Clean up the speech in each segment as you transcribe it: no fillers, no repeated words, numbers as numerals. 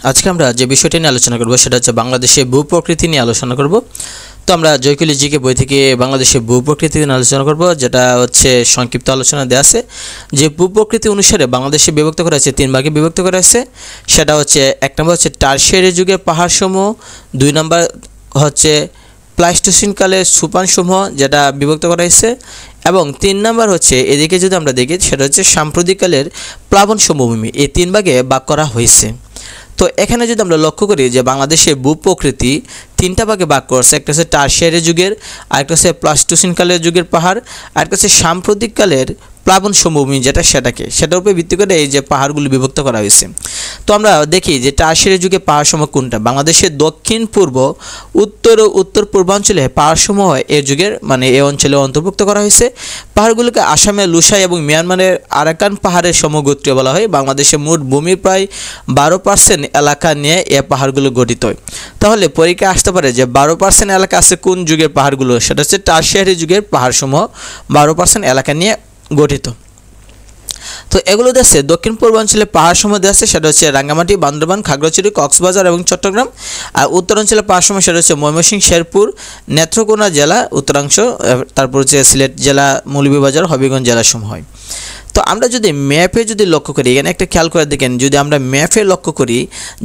আজকে আমরা যে বিষয়টি নিয়ে আলোচনা করব সেটা হচ্ছে বাংলাদেশের ভূপ্রকৃতি নিয়ে আলোচনা করব। তো আমরা জয়কুলি জিকে বই থেকে বাংলাদেশের ভূপ্রকৃতি নিয়ে আলোচনা করব, যেটা হচ্ছে সংক্ষিপ্ত আলোচনা দেওয়া আছে। যে ভূপ্রকৃতি অনুসারে বাংলাদেশে বিভক্ত করা হয়েছে, 3 ভাগে বিভক্ত করা হয়েছে। সেটা হচ্ছে 1 নম্বর হচ্ছে টারশিয়ারি যুগের পাহাড়সমূহ, 2 নম্বর হচ্ছে প্লাইস্টোসিন কালের সোপানসমূহ যেটা বিভক্ত করা হয়েছে, এবং 3 নম্বর হচ্ছে এদিকে যদি আমরা দেখি সেটা হচ্ছে সাম্প্রতিককালের প্লাবন সমভূমি। এই 3 ভাগে ভাগ করা হয়েছে। তো এখানে যদি আমরা লক্ষ্য করি যে বাংলাদেশের ভূপ্রকৃতি 3টা ভাগে ভাগ করছে। একটা হচ্ছে টারশিয়ারি যুগের, আরেকটা হচ্ছে প্লাইস্টোসিন কালের যুগের পাহাড়, আরেকটা হচ্ছে সাম্প্রতিককালের প্লাবন সমভূমি সেটার উপরে ভিত্তি করে এই যে পাহাড়গুলো বিভক্ত করা হয়েছে। তো আমরা দেখি যে টারশিয়ারি যুগে পাহাড়সমূহ কোনটা। বাংলাদেশের দক্ষিণ পূর্ব, উত্তর ও উত্তর পূর্বাঞ্চলে পাহাড়সমূহ এই যুগের এই অঞ্চলে অন্তর্ভুক্ত করা হয়েছে। পাহাড়গুলোকে আসামের লুসাই এবং মিয়ানমারের আরাকান পাহাড়ের সমগোত্রীয় বলা হয়। বাংলাদেশের মোট ভূমির প্রায় 12% এলাকা নিয়ে এই পাহাড়গুলো গঠিত। তাহলে পরীক্ষায় আসতে পারে যে 12% এলাকা আছে কোন যুগের পাহাড়গুলো, সেটা হচ্ছে টারশিয়ারি যুগের পাহাড়সমূহ 12% এলাকা নিয়ে গঠিত। তো এগুলো দেশে দক্ষিণ পূর্বাঞ্চলে পাহাড়সমূহ আছে, সেটা হচ্ছে রাঙ্গামাটি, বান্দরবান, খাগড়াছড়ি, কক্সবাজার এবং চট্টগ্রাম। আর উত্তরাঞ্চলে পাহাড়সমূহ সেটা হচ্ছে ময়মনসিংহ, শেরপুর, নেত্রকোনা জেলা উত্তরাংশ, তারপর হচ্ছে সিলেট জেলা, মৌলভীবাজার, হবিগঞ্জ জেলাসমূহ হয়। তো আমরা যদি ম্যাপে লক্ষ্য করি, এখানে একটা খেয়াল করে দেখেন, যদি আমরা ম্যাপে লক্ষ্য করি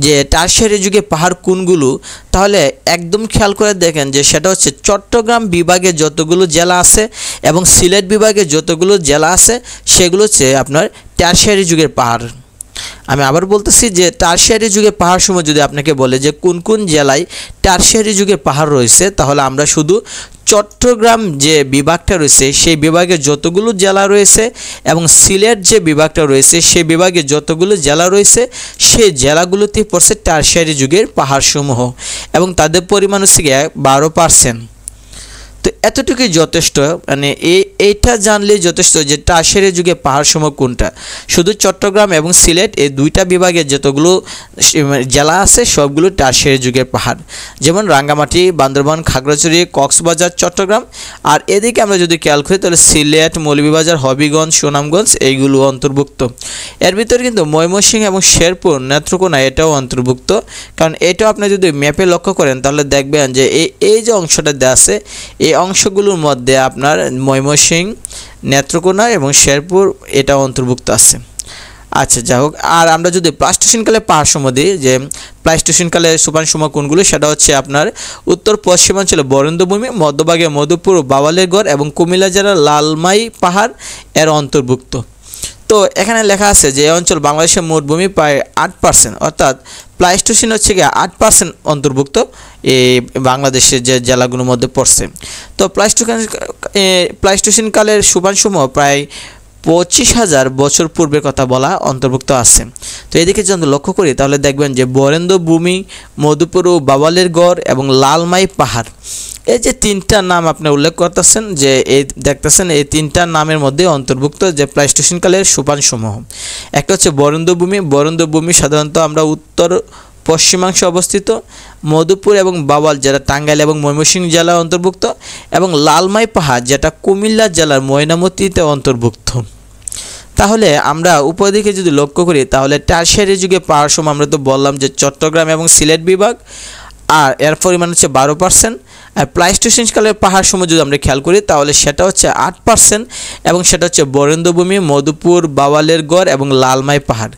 যে টারশিয়ারি যুগে পাহাড় কোনগুলো, তাহলে একদম খেয়াল করে দেখেন যে সেটা হচ্ছে চট্টগ্রাম বিভাগে যতগুলো জেলা আছে এবং সিলেট বিভাগে যতগুলো জেলা আছে সেগুলো হচ্ছে আপনার টারশিয়ারি যুগের পাহাড়। আমি আবার বলতেছি যে টারশিয়ারি যুগের পাহাড়সমূহ যদি আপনাকে বলে যে কোন কোন জেলায় টারশিয়ারি যুগের পাহাড় রয়েছে, তাহলে আমরা শুধু চট্টগ্রাম যে বিভাগটা রয়েছে সেই বিভাগে যতগুলো জেলা রয়েছে এবং সিলেট যে বিভাগটা রয়েছে সেই বিভাগে যতগুলো জেলা রয়েছে সেই জেলাগুলোতে পড়ছে টারশিয়ারি যুগের পাহাড়সমূহ, এবং তাদের পরিমাণ হচ্ছে 12%। তো এতটুকুই যথেষ্ট, এইটা জানলেই যথেষ্ট যে টারশিয়ারি যুগে পাহাড়সমূহ কোনটা। শুধু চট্টগ্রাম এবং সিলেট এই 2টা বিভাগে যতগুলো জেলা আছে সবগুলো টারশিয়ারি যুগের পাহাড়, যেমন রাঙ্গামাটি, বান্দরবান, খাগড়াছড়ি, কক্সবাজার, চট্টগ্রাম। আর এদিকে আমরা যদি খেয়াল করি তাহলে সিলেট, মৌলভীবাজার, হবিগঞ্জ, সুনামগঞ্জ এইগুলো অন্তর্ভুক্ত। এর ভিতরে কিন্তু ময়মনসিংহ এবং শেরপুর, নেত্রকোনা এটাও অন্তর্ভুক্ত। কারণ এটাও আপনি যদি ম্যাপে লক্ষ্য করেন তাহলে দেখবেন যে এই যে অংশটা দেওয়া আছে এই অংশগুলোর মধ্যে আপনার ময়মনসিংহ, নেত্রকোনা এবং শেরপুর এটা অন্তর্ভুক্ত আছে। আচ্ছা, যাই হোক। আর আমরা যদি প্লাইস্টোসিনকালে পাহাড়সমূহ দিই, যে প্লাইস্টোসিনকালে সোপানসমূহ কোনগুলো, সেটা হচ্ছে আপনার উত্তর পশ্চিমাঞ্চলে বরেন্দ্রভূমি, মধ্যভাগে মধুপুর, বাওয়ালের গড় এবং কুমিল্লা জেলার লালমাই পাহাড় এর অন্তর্ভুক্ত। তো এখানে লেখা আছে যে এই অঞ্চল বাংলাদেশের মোট ভূমি প্রায় 8%, অর্থাৎ প্লাইস্টোসিন হচ্ছে 8% অন্তর্ভুক্ত এই বাংলাদেশের যে জেলাগুলোর মধ্যে পড়ছে। তো প্লাইস্টোসিন কালের সোপানসমূহ প্রায় 25,000 বছর পূর্বের কথা বলা অন্তর্ভুক্ত আছে। তো এদিকে যদি লক্ষ্য করি তাহলে দেখবেন যে বরেন্দ্রভূমি, মধুপুর ও বাওয়ালের গড় এবং লালমাই পাহাড়, এই যে 3টা নাম আপনি উল্লেখ করতেছেন, যে এই দেখতেছেন এই 3টা নামের মধ্যে অন্তর্ভুক্ত যে প্লাইস্টোসিন কালের সোপানসমূহ। একটা হচ্ছে বরেন্দ্রভূমি সাধারণত আমরা উত্তর পশ্চিমাংশে অবস্থিত, মধুপুর এবং বাওয়াল যেটা টাঙ্গাইল এবং ময়মনসিংহ জেলার অন্তর্ভুক্ত, এবং লালমাই পাহাড় যেটা কুমিল্লা জেলার ময়নামতিতে অন্তর্ভুক্ত। তাহলে আমরা উপর দিকে যদি লক্ষ্য করি তাহলে টারশিয়ারি যুগে পাহাড়সমূহ আমরা তো বললাম যে চট্টগ্রাম এবং সিলেট বিভাগ, আর এর পরিমাণ হচ্ছে 12%। আর প্লাইস্টোসিন কালের পাহাড়সমূহ যদি আমরা খেয়াল করি তাহলে সেটা হচ্ছে 8%, এবং সেটা হচ্ছে বরেন্দ্রভূমি, মধুপুর, বাওয়ালের গড় এবং লালমাই পাহাড়।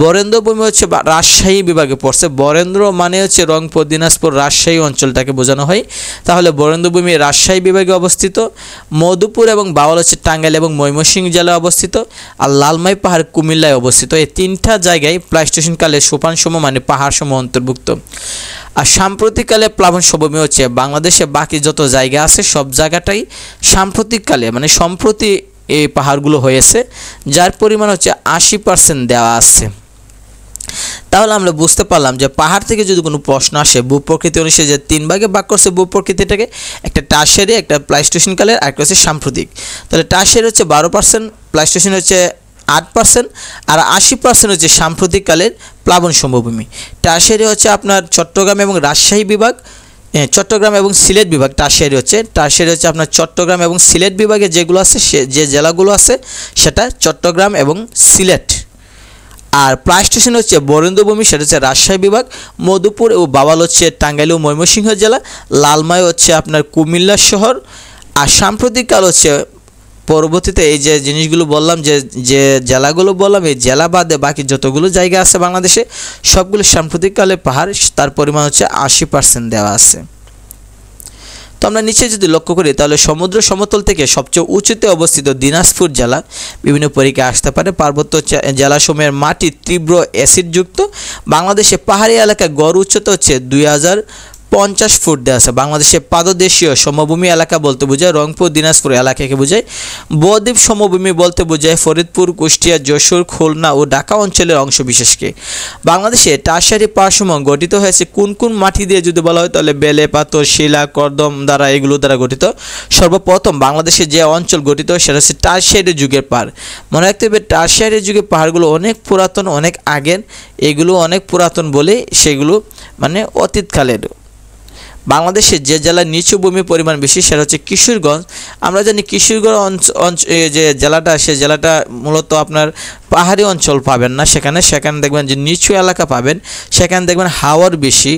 বরেন্দ্রভূমি হচ্ছে রাজশাহী বিভাগে পড়ছে। বরেন্দ্র মানে হচ্ছে রংপুর, দিনাজপুর, রাজশাহী অঞ্চলটাকে বোঝানো হয়। তাহলে বরেন্দ্রভূমি রাজশাহী বিভাগে অবস্থিত, মধুপুর এবং বাওয়াল হচ্ছে টাঙ্গাইল এবং ময়মনসিংহ জেলায় অবস্থিত, আর লালমাই পাহাড় কুমিল্লায় অবস্থিত। এই 3টা জায়গায় প্লাইস্টোসিন কালের সোপানসমূহ পাহাড়সমূহ অন্তর্ভুক্ত। আর সাম্প্রতিককালে প্লাবন সমভূমি হচ্ছে বাংলাদেশে বাকি যত জায়গা আছে সব জায়গাটাই সাম্প্রতিককালে সম্প্রতি এই পাহাড়গুলো হয়েছে, যার পরিমাণ হচ্ছে 80% দেওয়া আছে। তাহলে আমরা বুঝতে পারলাম যে পাহাড় থেকে যদি কোনো প্রশ্ন আসে ভূপ্রকৃতি অনুসারে যে 3 ভাগে ভাগ করছে ভূপ্রকৃতিটাকে, একটা টারশিয়ারি, একটা প্লাইস্টোসিন কালের, আর একটা হচ্ছে সাম্প্রতিক। তাহলে টারশিয়ারি হচ্ছে 12%, প্লাইস্টোসিন হচ্ছে 8%, আর 80% হচ্ছে সাম্প্রতিককালের প্লাবন সমভূমি। টারশিয়ারি হচ্ছে আপনার চট্টগ্রাম এবং রাজশাহী বিভাগ, চট্টগ্রাম এবং সিলেট বিভাগ। টারশিয়ারি হচ্ছে আপনার চট্টগ্রাম এবং সিলেট বিভাগে যেগুলো আছে যে জেলাগুলো আছে সেটা চট্টগ্রাম এবং সিলেট। আর প্লাস্টোসিন হচ্ছে বরেন্দ্রভূমি, সেটা হচ্ছে রাজশাহী বিভাগ, মধুপুর ও বাওয়াল হচ্ছে টাঙ্গাইল ও ময়মনসিংহ জেলা, লালমাই হচ্ছে আপনার কুমিল্লা শহর। আর সাম্প্রতিককাল হচ্ছে পরবর্তীতে এই যে জিনিসগুলো বললাম, যে জেলাগুলো বললাম, এই জেলা বাদে বাকি যতগুলো জায়গা আছে বাংলাদেশে সবগুলো সাম্প্রতিককালে পাহাড়, তার পরিমাণ হচ্ছে 80% দেওয়া আছে। তো আমরা নিচে যদি লক্ষ্য করি তাহলে সমুদ্র সমতল থেকে সবচেয়ে উঁচুতে অবস্থিত দিনাজপুর জেলা বিভিন্ন পরীক্ষায় আসতে পারে। পার্বত্য জেলাসমূহের মাটি তীব্র অ্যাসিডযুক্ত। বাংলাদেশে পাহাড়ি এলাকায় গড় উচ্চতা হচ্ছে 2050 ফুট দেওয়া আছে। বাংলাদেশে পাদদেশীয় সমভূমি এলাকা বলতে বোঝায় রংপুর দিনাজপুর এলাকাকে বোঝায়। বদ্বীপ সমভূমি বলতে বোঝায় ফরিদপুর, কুষ্টিয়া, যশোর, খুলনা ও ঢাকা অঞ্চলের অংশ বিশেষকে। বাংলাদেশে টারশারি পাহাড়সমূহ গঠিত হয়েছে কোন কোন মাটি দিয়ে যদি বলা হয় তাহলে বেলে, পাথর, শিলা, কর্দম দ্বারা, এগুলো দ্বারা গঠিত। সর্বপ্রথম বাংলাদেশে যে অঞ্চল গঠিত সেটা হচ্ছে টারশারি যুগের পাহাড়। মনে রাখতে হবে টারশারি যুগের পাহাড়গুলো অনেক পুরাতন, অনেক আগের, এগুলো অনেক পুরাতন বলে সেগুলো মানে অতীতকালের। বাংলাদেশে যে জেলার নিচু ভূমি পরিমাণ বেশি সেটা হচ্ছে কিশোরগঞ্জ। আমরা জানি কিশোরগঞ্জ যে জেলাটা, সে জেলাটা মূলত আপনার পাহাড়ি অঞ্চল পাবেন না, সেখানে দেখবেন যে নিচু এলাকা পাবেন, সেখানে দেখবেন হাওয়ার বেশি,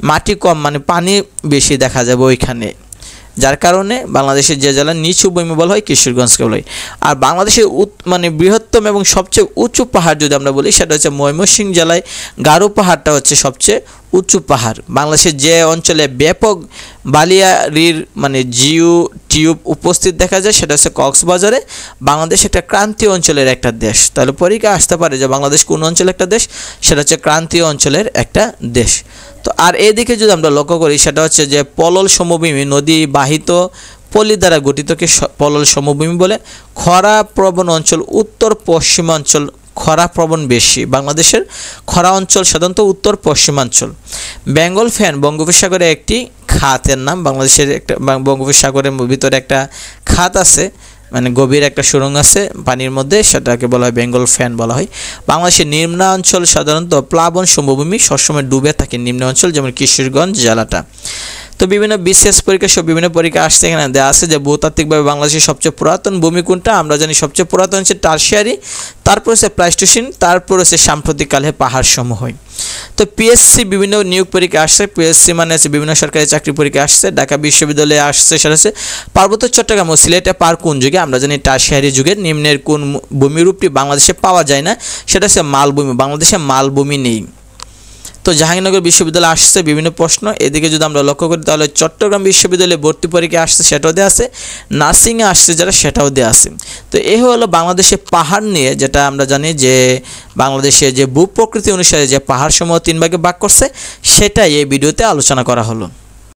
মাটি কম, মানে পানি বেশি দেখা যাবে ওইখানে, যার কারণে বাংলাদেশের যে জেলার নিচু ভূমি বলা হয় কিশোরগঞ্জকে বলা হয়। আর বাংলাদেশের মানে বৃহত্তম এবং সবচেয়ে উঁচু পাহাড় যদি আমরা বলি সেটা হচ্ছে ময়মনসিংহ জেলায় গারো পাহাড়টা হচ্ছে সবচেয়ে উঁচু পাহাড়। বাংলাদেশের যে অঞ্চলে ব্যাপক বালিয়াড়ির মানে জিও টিউব উপস্থিত দেখা যায় সেটা হচ্ছে কক্সবাজারে। বাংলাদেশ একটা ক্রান্তীয় অঞ্চলের একটা দেশ। তাহলে পরীক্ষা আসতে পারে যে বাংলাদেশ কোন অঞ্চলের একটা দেশ, সেটা হচ্ছে ক্রান্তীয় অঞ্চলের একটা দেশ। তো আর এদিকে যদি আমরা লক্ষ্য করি সেটা হচ্ছে যে পলল সমভূমি নদী বাহিত পলি দ্বারা গঠিতকে পলল সমভূমি বলে। খরা প্রবণ অঞ্চল উত্তর পশ্চিমাঞ্চল, খরা প্রবণ বেশি। বাংলাদেশের খরা অঞ্চল সাধারণত উত্তর পশ্চিমাঞ্চল। বেঙ্গল ফ্যান বঙ্গোপসাগরে একটি খাতের নাম। বাংলাদেশের একটা বঙ্গোপসাগরের ভিতরে একটা খাত আছে, মানে গভীর একটা সুড়ঙ্গ আছে পানির মধ্যে, সেটাকে বলা হয় বেঙ্গল ফ্যান বলা হয়। বাংলাদেশের নিম্নাঞ্চল সাধারণত প্লাবন সমভূমি, সবসময় ডুবে থাকে নিম্ন অঞ্চল, যেমন কিশোরগঞ্জ জেলাটা। তো বিভিন্ন বিশেষ পরীক্ষা সব বিভিন্ন পরীক্ষা আসছে, এখানে দেওয়া আছে যে ভূতাত্ত্বিকভাবে বাংলাদেশের সবচেয়ে পুরাতন ভূমি কোনটা। আমরা জানি সবচেয়ে পুরাতন হচ্ছে টারশিয়ারি, তারপর হচ্ছে প্লাইস্টোসিন, তারপর হচ্ছে সাম্প্রতিককালে পাহাড় সমূহ হয়। তো পিএসসি বিভিন্ন নিয়োগ পরীক্ষা আসছে, পিএসসি মানে হচ্ছে বিভিন্ন সরকারি চাকরি পরীক্ষা আসছে। ঢাকা বিশ্ববিদ্যালয়ে আসছে সেটা হচ্ছে পার্বত্য চট্টগ্রাম ও সিলেটে পার কোন যুগে। আমরা জানি টারশিয়ারি যুগের নিম্নের কোন ভূমিরূপটি বাংলাদেশে পাওয়া যায় না, সেটা হচ্ছে মালভূমি। বাংলাদেশে মালভূমি নেই। তো জাহাঙ্গীরনগর বিশ্ববিদ্যালয়ে আসছে বিভিন্ন প্রশ্ন। এদিকে যদি আমরা লক্ষ্য করি তাহলে চট্টগ্রাম বিশ্ববিদ্যালয়ে ভর্তি পরীক্ষা আসছে, সেটাও দেওয়া আছে। নার্সিংয়ে আসছে যারা, সেটাও দেওয়া আছে। তো এই হলো বাংলাদেশে পাহাড় নিয়ে, যেটা আমরা জানি যে বাংলাদেশে যে ভূপ্রকৃতি অনুসারে যে পাহাড়সমূহ 3 ভাগে ভাগ করছে, সেটাই এই ভিডিওতে আলোচনা করা হলো।